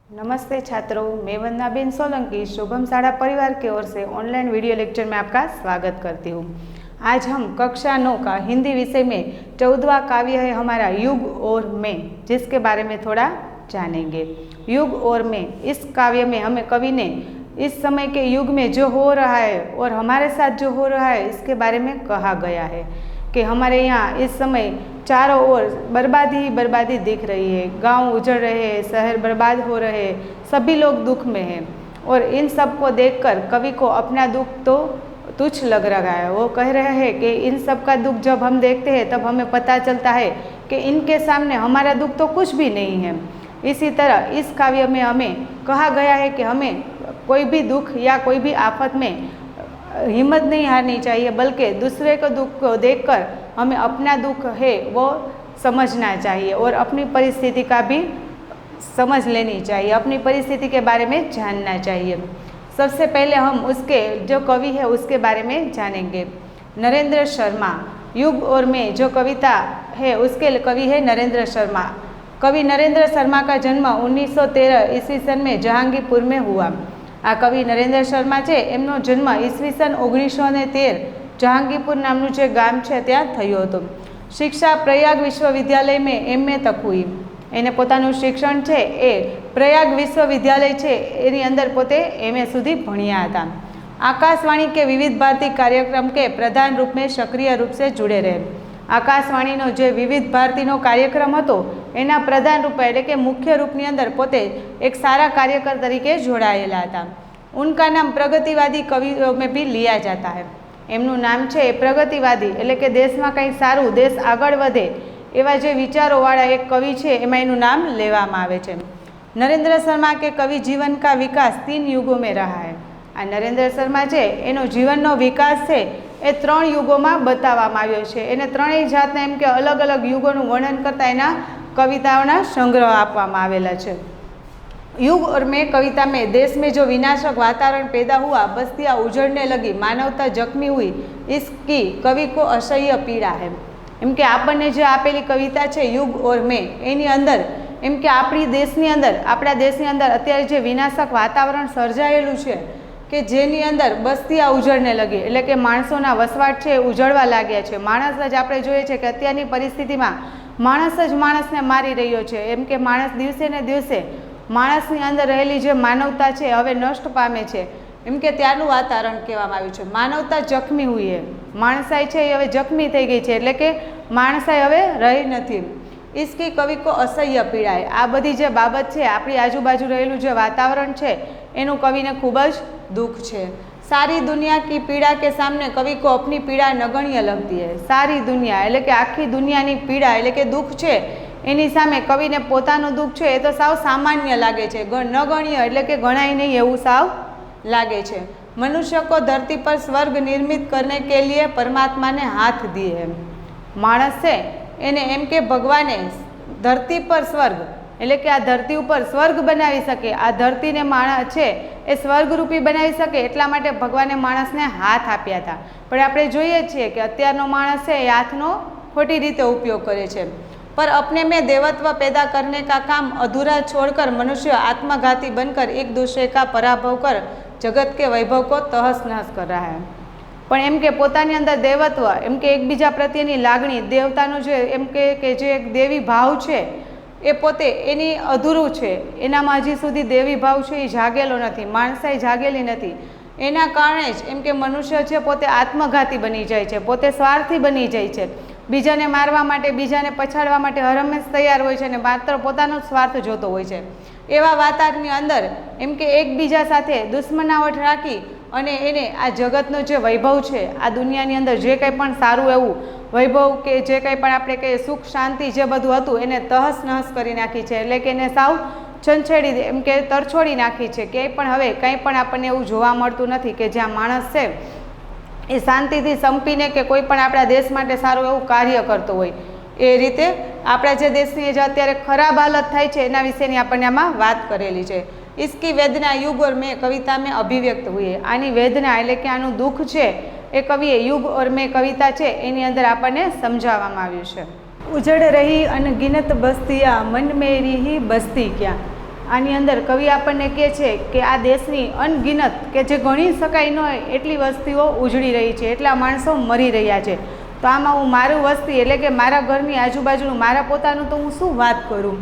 नमस्ते छात्रों, मैं वंदनाबेन सोलंकी शुभम शाला परिवार की ओर से ऑनलाइन वीडियो लेक्चर में आपका स्वागत करती हूँ। आज हम कक्षा 9 का हिंदी विषय में 14वां काव्य है हमारा युग और मैं, जिसके बारे में थोड़ा जानेंगे। युग और मैं, इस काव्य में हमें कवि ने इस समय के युग में जो हो रहा है और हमारे साथ जो हो रहा है इसके बारे में कहा गया है कि हमारे यहाँ इस समय चारों ओर बर्बादी ही बर्बादी दिख रही है। गांव उजड़ रहे हैं, शहर बर्बाद हो रहे हैं, सभी लोग दुख में हैं और इन सब को देखकर कवि को अपना दुख तो तुच्छ लग रहा है। वो कह रहे हैं कि इन सब का दुख जब हम देखते हैं तब हमें पता चलता है कि इनके सामने हमारा दुख तो कुछ भी नहीं है। इसी तरह इस काव्य में हमें कहा गया है कि हमें कोई भी दुख या कोई भी आफत में हिम्मत नहीं हारनी चाहिए, बल्कि दूसरे को दुख को देखकर हमें अपना दुख है वो समझना चाहिए और अपनी परिस्थिति का भी समझ लेनी चाहिए, अपनी परिस्थिति के बारे में जानना चाहिए। सबसे पहले हम उसके जो कवि है उसके बारे में जानेंगे। नरेंद्र शर्मा, युग और मैं जो कविता है उसके कवि है नरेंद्र शर्मा। कवि नरेंद्र शर्मा का जन्म 1913 ईस्वी सन में जहांगीरपुर में हुआ। आ कवि नरेंद्र शर्मा है एमनो जन्म ईस्वीसन 1913 जहांगीरपुर नामनु जे गाम है त्यां थयो हतो। शिक्षा प्रयाग विश्वविद्यालय में एमए तक हुई। एने पोतानुं शिक्षण है ए प्रयाग विश्वविद्यालय है एनी अंदर पोते एमए सुधी भण्या हता। आकाशवाणी के विविध भारती कार्यक्रम के प्रधान रूप में सक्रिय रूप से जुड़े रहे। आकाशवाणीनो जे विविध भारतीनो कार्यक्रम हतो एना प्रधान रूप एटले के मुख्य रूपनी अंदर पोते एक सारा कार्यकर तरीके जोड़ायेला हता। उनका नाम प्रगतिवादी कवियों में भी लिया जाता है। एमनुं नाम छे प्रगतिवादी एटले के देशमां कंईक सारूं, देश आगळ वधे एवा जे विचारोवाळा एक कवि छे एमां एनुं नाम लेवामां आवे छे। नरेंद्र शर्मा के कवि जीवन का विकास 3 युगों में रहा है। आ नरेंद्र शर्मा छे एनो जीवननो विकास छे ए 3 युगोमां बताववामां आव्यो छे। एने त्रणेय जातना एम के अलग अलग युगोनुं वर्णन करता एना कविताओना संग्रह आपवामां आवेला छे। युग और मैं कविता में देश में जो विनाशक वातावरण पैदा हुआ, बस्तियां उजड़ने लगी, मानवता जख्मी हुई, इसकी कवि को असह्य पीड़ा है। एम के आपने जो आपेली कविता है युग और मैं एनी अंदर एम के आपणी देशनी अंदर आपणा देशनी अंदर अत्यारे जे विनाशक वातावरण सर्जायेलुं छे कि जेनी अंदर बस्तियां उजड़ने लगी एटले के माणसोना वसवाट छे उजड़वा लाग्या छे। माणस ज आपणे जोईए छे के अत्यारनी परिस्थितिमां माणस ज माणसने मारी रह्यो छे। एम के माणस दिवसे ने दिवसे माणसनी अंदर रहेली जे मानवता छे हवे नष्ट पामे छे। एम के त्यारनुं वातावरण कहेवामां आव्युं छे। मानवता जख्मी हुई है, माणसाई छे हवे जख्मी थई गई छे एटले के माणसाई हवे रही नथी। इसकी कवि को असह्य पीड़ा है। आ बधी जे बाबत छे आपणी आजूबाजू रहेलुं जे वातावरण छे एनुं कविने खूब ज दुख छे। सारी दुनिया की पीड़ा के सामने कवि को अपनी पीड़ा नगण्य लगती है। सारी दुनिया एटले के आखी दुनियानी पीड़ा एटले के दुख छे एनी सामे कविने पोतानुं दुख छे ए तो साव सामान्य लागे छे, नगण्य एटले के गणाय नहीं एवुं साव लागे छे। मनुष्य को धरती पर स्वर्ग निर्मित करने के लिए परमात्मा ने हाथ दिए है। माणस छे एने एम के भगवाने धरती पर स्वर्ग एटले के आ धरती पर स्वर्ग बनावी सके, आ धरती ने माणस छे ए स्वर्गरूपी बनावी सके एटला माटे भगवाने माणसने हाथ आप्या था। पण आपणे जोईए छीए कि अत्यारनो माणस छे ए हाथनो खोटी रीते उपयोग करे छे। पर अपने में देवत्व पैदा करने का काम अधूरा छोड़कर मनुष्य आत्मघाती बनकर एक दूसरे का पराभव कर जगत के वैभव को तहस नहस कर रहा है। पण एम के पोतानी अंदर देवत्व एम के एकबीजा प्रत्येनी लागणी देवतानुं जे एम के जे एक देवी भाव छे ए पोते एनी अधूरुं छे। एनामां हजी सुधी देवी भाव छे ए जागेलो नथी, माणसाई जागेली नथी। एना कारणे ज एम के मनुष्य छे पोते आत्मघाती बनी जाय छे, पोते स्वार्थी बनी जाय छे। बीजाने मारवा माटे, बीजाने पछाड़वा माटे हर हमेश तैयार होय छे अने मात्र पोतानो स्वार्थ जोतो होय छे। एवा वातावरणनी अंदर एम के एकबीजा साथे दुश्मनावट राखी अने एने आ जगतनो जे वैभव छे, आ दुनियानी अंदर जे कंई पण सारूं एवुं वैभव के जे कंई पण आपणे कहीए सुख शांति जे बधुं हतुं एने तहस नहस करी नाखी छे। एटले के एने साव छंछेड़ी एम के तरछोड़ी नाखी छे। क्यांय पण हवे कंई पण आपणे एवुं जोवा मळतुं नथी कि ज्यां माणस छे ए शांतिथी संपीने के कोई पण आपणा देश माटे सारूं एवुं कार्य करतो होय ए रीते आपणा जे देशनी जे अत्यारे खराब हालत थाय छे एना विशेनी आपणे आमां वात करेली छे। इसकी वेदना युग और मैं कविता में अभिव्यक्त हुई है। आनी वेदना एटले के आनुं दुख छे ए कविए युग और मैं कविता छे एनी अंदर आपणे समजाववामां आव्युं छे। उजड़ रही अनगिनत बस्तियां मन मेरी ही बस्ती क्या। આની અંદર કવિ આપણને કહે છે કે આ દેશની અનગિનત કે જે ગણી શકાય ન હોય એટલી વસ્તીઓ ઉજળી રહી છે, એટલા માણસો મરી રહ્યા છે. તો આમાં હું મારું વસ્તી એટલે કે મારા ઘરની આજુબાજુનું મારા પોતાનું તો હું શું વાત કરું.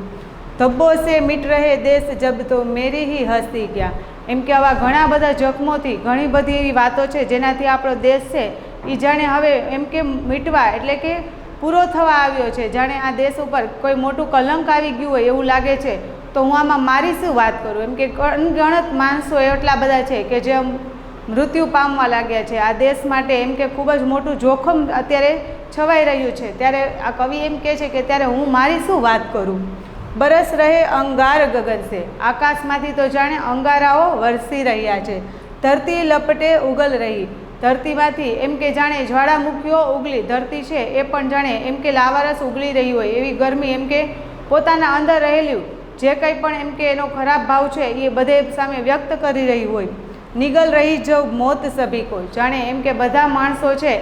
ધબ્બો સે મિટ રહે દેશ જબ તો મેરી હી હસ્તી ક્યાં. એમ કે આવા ઘણા બધા જખમોથી ઘણી બધી એવી વાતો છે જેનાથી આપણો દેશ છે એ જાણે હવે એમ કે મીટવા એટલે કે પૂરો થવા આવ્યો છે. જાણે આ દેશ ઉપર કોઈ મોટું કલંક આવી ગયું હોય એવું લાગે છે. તો હું આમાં મારી શું વાત કરું. એમ કે અનગણત માણસો એટલા બધા છે કે જે મૃત્યુ પામવા લાગ્યા છે. આ દેશ માટે એમ કે ખૂબ જ મોટું જોખમ અત્યારે છવાઈ રહ્યું છે. ત્યારે આ કવિ એમ કહે છે કે ત્યારે હું મારી શું વાત કરું. બરસ રહે અંગાર ગગન સે. આકાશમાંથી તો જાણે અંગારાઓ વરસી રહ્યા છે. ધરતી લપટે ઉગલ રહી. ધરતીમાંથી એમ કે જાણે જ્વાળામુખીઓ ઉગલી. ધરતી છે એ પણ જાણે એમ કે લાવારસ ઉગલી રહી હોય એવી ગરમી એમ કે પોતાના અંદર રહેલું જે કંઈ પણ એમ કે એનો ખરાબ ભાવ છે એ બધે સામે વ્યક્ત કરી રહી હોય. નિગલ રહી જો મોત સભી કોઈ. જાણે એમ કે બધા માણસો છે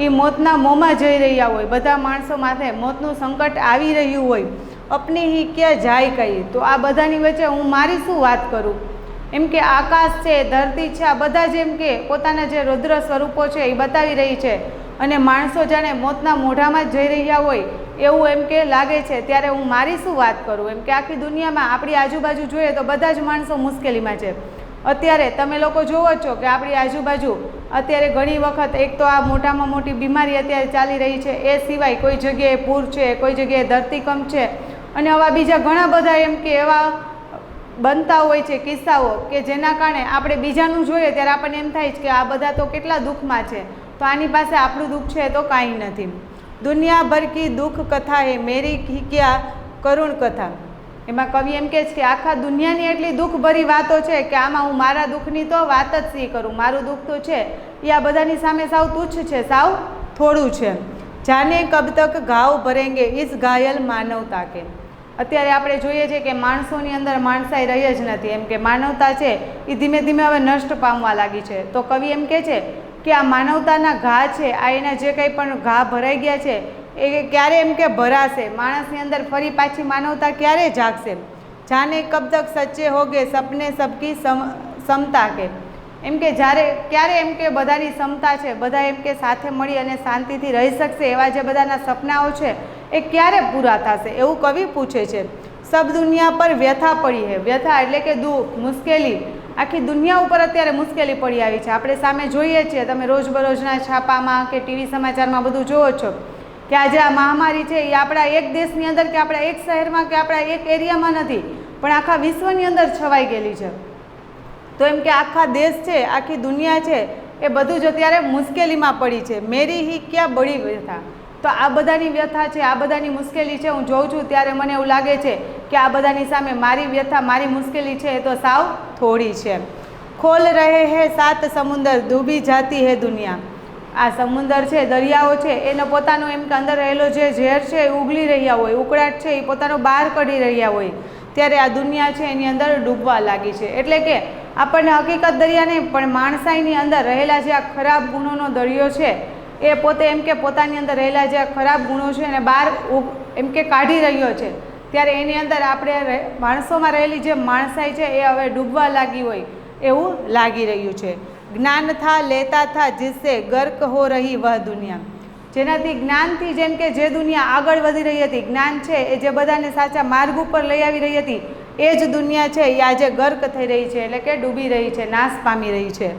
એ મોતના મોંમાં જઈ રહ્યા હોય. બધા માણસો માથે મોતનું સંકટ આવી રહ્યું હોય. અપની હી ક્યાં જાય કહી. તો આ બધાની વચ્ચે હું મારી શું વાત કરું. એમ કે આકાશ છે, ધરતી છે, આ બધા જ એમ કે પોતાના જે રુદ્ર સ્વરૂપો છે એ બતાવી રહી છે અને માણસો જાણે મોતના મોઢામાં જ જઈ રહ્યા હોય એવું એમ કે લાગે છે. ત્યારે હું મારી શું વાત કરું. એમ કે આખી દુનિયામાં આપણી આજુબાજુ જોઈએ તો બધા જ માણસો મુશ્કેલીમાં છે. અત્યારે તમે લોકો જોવો છો કે આપણી આજુબાજુ અત્યારે ઘણી વખત એક તો આ મોટામાં મોટી બીમારી અત્યારે ચાલી રહી છે. એ સિવાય કોઈ જગ્યાએ પૂર છે, કોઈ જગ્યાએ ધરતીકંપ છે અને આવા બીજા ઘણા બધા એમ કે એવા બનતા હોય છે કિસ્સાઓ કે જેના કારણે આપણે બીજાનું જોઈએ ત્યારે આપણને એમ થાય છે કે આ બધા તો કેટલા દુઃખમાં છે, તો આની પાસે આપણું દુઃખ છે તો કાંઈ નથી. દુનિયા ભર કી દુઃખ કથા હે મેરી ક્યાં કરુણ કથા. એમાં કવિ એમ કહે છે કે આખા દુનિયાની એટલી દુઃખભરી વાતો છે કે આમાં હું મારા દુઃખની તો વાત જ શી કરું. મારું દુઃખ તો છે એ આ બધાની સામે સાવ તુચ્છ છે, સાવ થોડું છે. જાને કબ તક ઘાવ ભરેંગે ઇસ ઘાયલ માનવતા કે. અત્યારે આપણે જોઈએ છીએ કે માણસોની અંદર માણસાઈ રહી જ નથી. એમ કે માનવતા છે એ ધીમે ધીમે હવે નષ્ટ પામવા લાગી છે. તો કવિ એમ કહે છે કે આ માનવતાના ઘા છે, આ એના જે કંઈ પણ ઘા ભરાઈ ગયા છે એ ક્યારે એમ કે ભરાશે. માણસની અંદર ફરી પાછી માનવતા ક્યારે જાગશે. જાને કબ તક સચ્ચે હોગે સપને સબકી સમતા કે. એમ કે જ્યારે ક્યારે એમ કે બધાની ક્ષમતા છે, બધા એમ કે સાથે મળી અને શાંતિથી રહી શકશે એવા જે બધાના સપનાઓ છે એ ક્યારે પૂરા થશે એવું કવિ પૂછે છે. સબ દુનિયા પર વ્યથા પડી હે. વ્યથા એટલે કે દુઃખ, મુશ્કેલી. આખી દુનિયા ઉપર અત્યારે મુશ્કેલી પડી આવી છે. આપણે સામે જોઈએ છીએ, તમે રોજબરોજના છાપામાં કે ટીવી સમાચારમાં બધું જોવો છો કે આજે આ મહામારી છે એ આપણા એક દેશની અંદર કે આપણા એક શહેરમાં કે આપણા એક એરિયામાં નથી પણ આખા વિશ્વની અંદર છવાઈ ગયેલી છે. તો એમ કે આખા દેશ છે, આખી દુનિયા છે એ બધું જ અત્યારે મુશ્કેલીમાં પડી છે. મેરી હી ક્યાં બળી વ્યથા. તો આ બધાની વ્યથા છે, આ બધાની મુશ્કેલી છે, હું જોઉં છું ત્યારે મને એવું લાગે છે કે આ બધાની સામે મારી વ્યથા, મારી મુશ્કેલી છે એ તો સાવ થોડી છે. ખોલ રહે હે સાત સમુંદર ડૂબી જાતી હે દુનિયા. આ સમુંદર છે, દરિયાઓ છે, એનો પોતાનો એમ કે અંદર રહેલો જે ઝેર છે એ ઉગલી રહ્યા હોય, ઉકળાટ છે એ પોતાનો બહાર કાઢી રહ્યા હોય. ત્યારે આ દુનિયા છે એની અંદર ડૂબવા લાગી છે. એટલે કે આપણને હકીકત દરિયા નહીં પણ માણસાઈની અંદર રહેલા જે આ ખરાબ ગુણોનો દરિયો છે એ પોતે એમ કે પોતાની અંદર રહેલા જે ખરાબ ગુણો છે એને બહાર એમ કે કાઢી રહ્યો છે. ત્યારે એની અંદર આપણે માણસોમાં રહેલી જે માણસાઈ છે એ હવે ડૂબવા લાગી હોય એવું લાગી રહ્યું છે. જ્ઞાન થા લેતા થા જિસસે ગર્ક હો રહી વહ દુનિયા. જેનાથી જ્ઞાનથી જેમ કે જે દુનિયા આગળ વધી રહી હતી, જ્ઞાન છે એ જે બધાને સાચા માર્ગ ઉપર લઈ આવી રહી હતી એ જ દુનિયા છે એ આજે ગર્ક થઈ રહી છે, એટલે કે ડૂબી રહી છે, નાશ પામી રહી છે.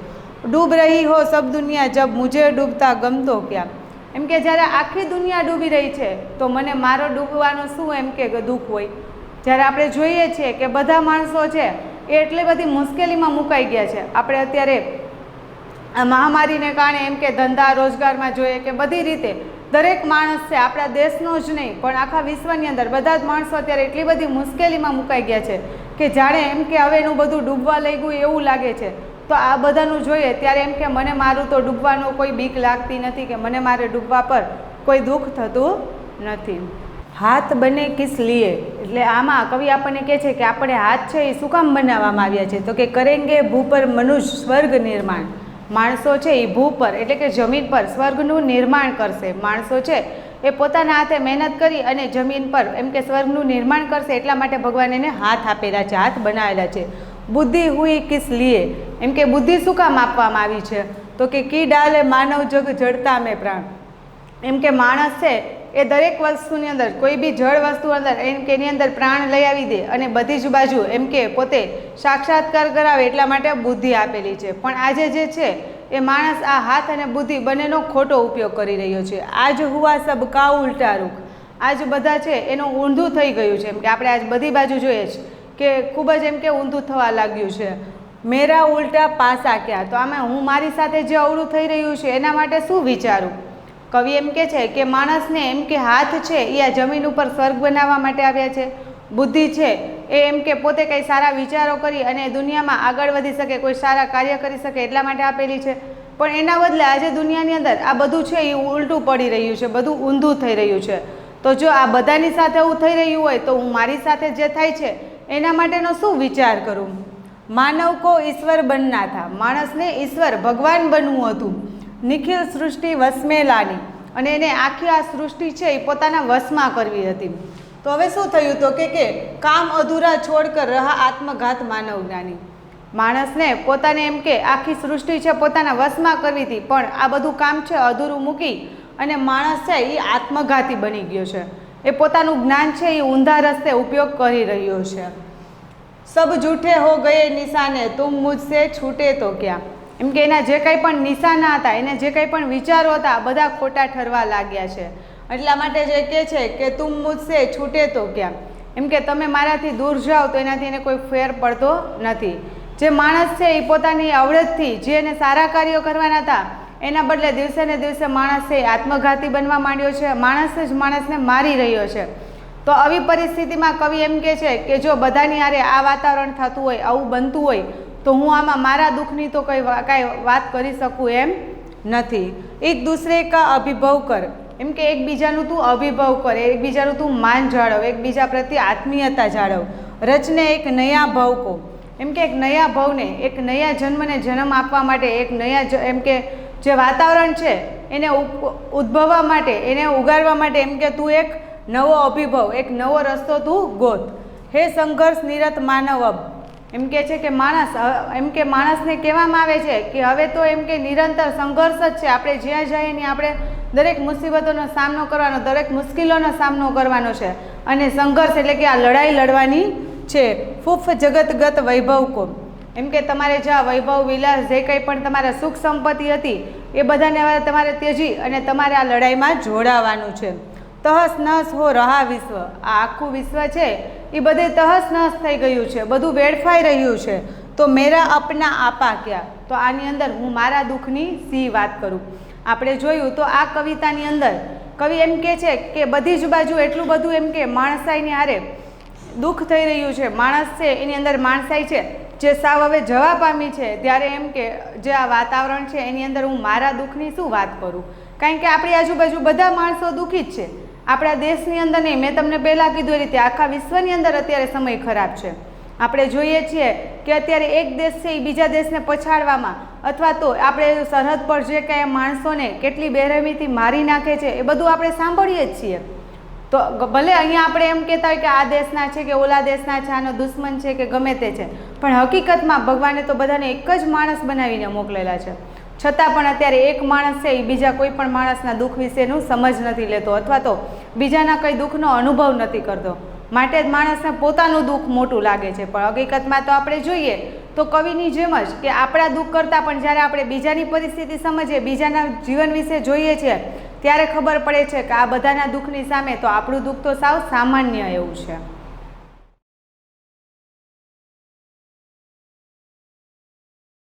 ડૂબ રહી હો સબ દુનિયા જબ મુझे ડૂબતા ગમતો ક્યાં. એમ કે જ્યારે આખી દુનિયા ડૂબી રહી છે તો મને મારો ડૂબવાનો શું એમ કે દુઃખ હોય. જ્યારે આપણે જોઈએ છીએ કે બધા માણસો છે એ એટલી બધી મુશ્કેલીમાં મુકાઈ ગયા છે. આપણે અત્યારે આ મહામારીને કારણે એમ કે ધંધા રોજગારમાં જોઈએ કે બધી રીતે દરેક માણસ છે, આપણા દેશનો જ નહીં પણ આખા વિશ્વની અંદર બધા જ માણસો અત્યારે એટલી બધી મુશ્કેલીમાં મુકાઈ ગયા છે કે જાણે એમ કે હવે એનું બધું ડૂબવા લઈ ગયું એવું લાગે છે. તો આ બધાનું જોઈએ ત્યારે એમ કે મને મારું તો ડૂબવાનો કોઈ બીક લાગતી નથી કે મને મારે ડૂબવા પર કોઈ દુઃખ થતું નથી. હાથ બને કિસ લીએ. એટલે આમાં કવિ આપણને કહે છે કે આપણે હાથ છે એ શું કામ બનાવવામાં આવ્યા છે. તો કે કરેંગે ભૂ પર મનુષ્ય સ્વર્ગ નિર્માણ. માણસો છે એ ભૂ પર એટલે કે જમીન પર સ્વર્ગનું નિર્માણ કરશે. માણસો છે એ પોતાના હાથે મહેનત કરી અને જમીન પર એમ કે સ્વર્ગનું નિર્માણ કરશે, એટલા માટે ભગવાન એને હાથ આપેલા છે, હાથ બનાવેલા છે. બુદ્ધિ હુઈ કિસ લીએ, એમ કે બુદ્ધિ શું કામ આપવામાં આવી છે? તો કે કી ડાલે માનવ જગ જડતા મેં પ્રાણ, એમ કે માણસ છે એ દરેક વસ્તુની અંદર, કોઈ બી જળ વસ્તુ અંદર એમ કે એની અંદર પ્રાણ લઈ આવી દે અને બધી જ બાજુ એમ કે પોતે સાક્ષાત્કાર કરાવે, એટલા માટે બુદ્ધિ આપેલી છે. પણ આજે જે છે એ માણસ આ હાથ અને બુદ્ધિ બંનેનો ખોટો ઉપયોગ કરી રહ્યો છે. આજ હુઆ સબ કા ઉલ્ટા રૂખ, આજ બધા છે એનું ઊંધું થઈ ગયું છે. એમ કે આપણે આજ બધી બાજુ જોઈએ છે કે ખૂબ જ એમ કે ઊંધું થવા લાગ્યું છે. મેરા ઉલ્ટા પાસા ક્યાં, તો આમાં હું મારી સાથે જે અવળું થઈ રહ્યું છે એના માટે શું વિચારું? કવિ એમ કે છે કે માણસને એમ કે હાથ છે એ આ જમીન ઉપર સ્વર્ગ બનાવવા માટે આવ્યા છે. બુદ્ધિ છે એ એમ કે પોતે કંઈ સારા વિચારો કરી અને દુનિયામાં આગળ વધી શકે, કોઈ સારા કાર્ય કરી શકે એટલા માટે આપેલી છે. પણ એના બદલે આજે દુનિયાની અંદર આ બધું છે એ ઉલટું પડી રહ્યું છે, બધું ઊંધું થઈ રહ્યું છે. તો જો આ બધાની સાથે એવું થઈ રહ્યું હોય તો હું મારી સાથે જે થાય છે એના માટેનો શું વિચાર કરું? માનવ કો ઈશ્વર બનના થા, માણસને ઈશ્વર ભગવાન બનવું હતું. નિખિલ સૃષ્ટિ વસમેલાની, અને એને આખી આ સૃષ્ટિ છે એ પોતાના વશમાં કરવી હતી. તો હવે શું થયું? તો કે કામ અધૂરા છોડ કર રહા આત્મઘાત માનવ જ્ઞાની, માણસને પોતાને એમ કે આખી સૃષ્ટિ છે પોતાના વશમાં કરવી હતી, પણ આ બધું કામ છે અધૂરું મૂકી અને માણસ છે એ આત્મઘાતી બની ગયો છે. એ પોતાનું જ્ઞાન છે એ ઊંધા રસ્તે ઉપયોગ કરી રહ્યો છે. સબ જૂઠે હો ગયે નિશાને તુમ મુझसे છૂટે તો ક્યાં, એમ કે એના જે કંઈ પણ નિશાના હતા, એને જે કંઈ પણ વિચારો હતા બધા ખોટા ઠરવા લાગ્યા છે. એટલા માટે જે કહે છે કે તુમ મુझसे છૂટે તો ક્યાં, એમ કે તમે મારાથી દૂર જાઓ તો એનાથી એને કોઈ ફેર પડતો નથી. જે માણસ છે એ પોતાની અવળતથી જે એને સારા કાર્યો કરવાના હતા એના બદલે દિવસે ને દિવસે માણસ છે આત્મઘાતી બનવા માંડ્યો છે, માણસ જ માણસને મારી રહ્યો છે. તો આવી પરિસ્થિતિમાં કવિ એમ કહે છે કે જો બધાની હારે આ વાતાવરણ થતું હોય, આવું બનતું હોય, તો હું આમાં મારા દુઃખની તો કાંઈ વાત કરી શકું એમ નથી. એક દૂસરે કા અભિભવ કર, એમ કે એકબીજાનું તું અભિભવ કર, એકબીજાનું તું માન જાળવ, એકબીજા પ્રત્યે આત્મીયતા જાળવ. રચને એક નયા ભવ કો, એમ કે એક નયા ભવને, એક નયા જન્મને જન્મ આપવા માટે, એક નયા એમ કે જે વાતાવરણ છે એને ઉદ્ભવવા માટે, એને ઉગાડવા માટે એમ કે તું એક નવો અભિભવ, એક નવો રસ્તો તું ગોત. હે સંઘર્ષ નિરત માનવ અબ, એમ કે છે કે માણસ એમ કે માણસને કહેવામાં આવે છે કે હવે તો એમ કે નિરંતર સંઘર્ષ જ છે. આપણે જ્યાં જઈએ ને આપણે દરેક મુસીબતોનો સામનો કરવાનો, દરેક મુશ્કેલીઓનો સામનો કરવાનો છે. અને સંઘર્ષ એટલે કે આ લડાઈ લડવાની છે. ફૂફ જગતગત વૈભવ કો, એમ કે તમારે જ્યાં વૈભવ વિલાસ જે કંઈ પણ તમારા સુખ સંપત્તિ હતી એ બધાને હવે તમારે ત્યજી અને તમારે આ લડાઈમાં જોડાવાનું છે. તહસ નહસ હો રહા વિશ્વ, આ આખું વિશ્વ છે એ બધે તહસ નહસ થઈ ગયું છે, બધું વેડફાઈ રહ્યું છે. તો મેરા અપના આપા ક્યાં, તો આની અંદર હું મારા દુઃખની સી વાત કરું. આપણે જોયું તો આ કવિતાની અંદર કવિ એમ કહે છે કે બધી જ બાજુ એટલું બધું એમ કે માણસાઈની હારે દુઃખ થઈ રહ્યું છે. માણસ છે એની અંદર માણસાઈ છે જે સાવ હવે જવા પામી છે, ત્યારે એમ કે જે આ વાતાવરણ છે એની અંદર હું મારા દુઃખની શું વાત કરું? કારણ કે આપણી આજુબાજુ બધા માણસો દુઃખી જ છે. આપણા દેશની અંદર નહીં, મેં તમને પહેલાં કીધું એ રીતે આખા વિશ્વની અંદર અત્યારે સમય ખરાબ છે. આપણે જોઈએ છીએ કે અત્યારે એક દેશ છે એ બીજા દેશને પછાડવામાં, અથવા તો આપણે સરહદ પર જે કાંઈ માણસોને કેટલી બેરહેમીથી મારી નાખે છે એ બધું આપણે સાંભળીએ જ છીએ. તો ભલે અહીંયા આપણે એમ કહેતા હોય કે આ દેશના છે કે ઓલા દેશના છે, આનો દુશ્મન છે કે ગમે તે છે, પણ હકીકતમાં ભગવાને તો બધાને એક જ માણસ બનાવીને મોકલેલા છે. છતાં પણ અત્યારે એક માણસ છે એ બીજા કોઈ પણ માણસના દુઃખ વિશેનું સમજ નથી લેતો, અથવા તો બીજાના કંઈ દુઃખનો અનુભવ નથી કરતો. માટે જ માણસને પોતાનું દુઃખ મોટું લાગે છે. પણ હકીકતમાં તો આપણે જોઈએ તો કવિની જેમ જ કે આપણા દુઃખ કરતાં પણ જ્યારે આપણે બીજાની પરિસ્થિતિ સમજીએ, બીજાના જીવન વિશે જોઈએ છીએ, ત્યારે ખબર પડે છે કે આ બધાના દુઃખની સામે તો આપણું દુઃખ તો સાવ સામાન્ય એવું છે.